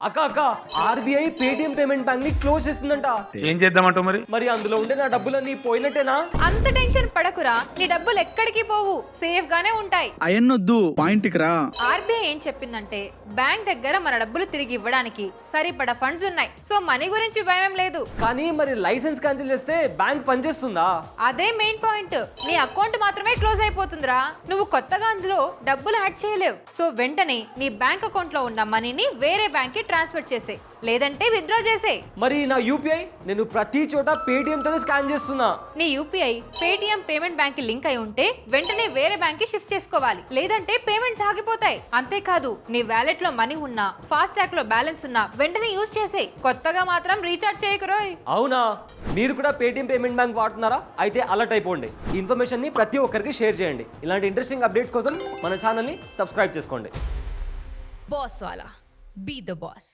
అక్క అక్క RBI Paytm payment bank ని క్లోజ్ చేసిందంట. ఏం చేద్దామంటావు మరి? మరి అందులో ఉండే నా డబ్బులన్నీ పోయినట్టేనా? అంత టెన్షన్ పడకురా, నీ డబ్బులు ఎక్కడికి పోవు, సేఫ్ గానే ఉంటాయి. అయన్నొద్దు, పాయింట్కి రా. ఆర్బీఐ ఏం చెప్పిందంటే బ్యాంక్ దగ్గర మన డబ్బులు తిరిగి ఇవ్వడానికి సరిపడా ఫండ్స్ ఉన్నాయి. సో మనీ గురించి భయం లేదు. కానీ మరి లైసెన్స్ క్యాన్సిల్ చేస్తే బ్యాంక్ పనిచేస్తుందా? అదే మెయిన్ పాయింట్. నీ అకౌంట్ మాత్రమే క్లోజ్ అయిపోతుందిరా, నువ్వు కొత్తగా అందులో డబ్బులు యాడ్ చేయలేవు. సో వెంటనే నీ బ్యాంక్ అకౌంట్ లో ఉన్న మనీని వేరే బ్యాంక్ కి ట్రాన్స్ఫర్ చేసే, లేదంటే విత్డ్రా చేసే. మరి నా యూపీఐ నేను ప్రతి చోట పేటిఎం తోనే స్కాన్ చేస్తున్నా. నీ యూపీఐ పేటిఎం పేమెంట్ బ్యాంక్ కి లింక్ అయి ఉంటే వెంటనే వేరే బ్యాంక్ కి షిఫ్ట్ చేసుకోవాలి, లేదంటే పేమెంట్స్ ఆగిపోతాయి. అంతేకాదు నీ వ్యాలెట్ లో మనీ ఉన్నా, ఫాస్ట్ ట్యాగ్ లో బ్యాలెన్స్ ఉన్నా వెంటనే యూజ్ చేసే. కొత్తగా మాత్రం రీఛార్జ్ చేయకురోయ్. అవునా? మీరు కూడా పేటిఎం పేమెంట్ బ్యాంక్ వాడుతున్నారా? అయితే అలర్ట్ అయిపోండి. ఈ ఇన్ఫర్మేషన్ ని ప్రతి ఒక్కరికి షేర్ చేయండి. ఇలాంటి ఇంట్రెస్టింగ్ అప్డేట్స్ కోసం మన ఛానల్ ని సబ్స్క్రైబ్ చేసుకోండి. Boss Wala. Be the boss.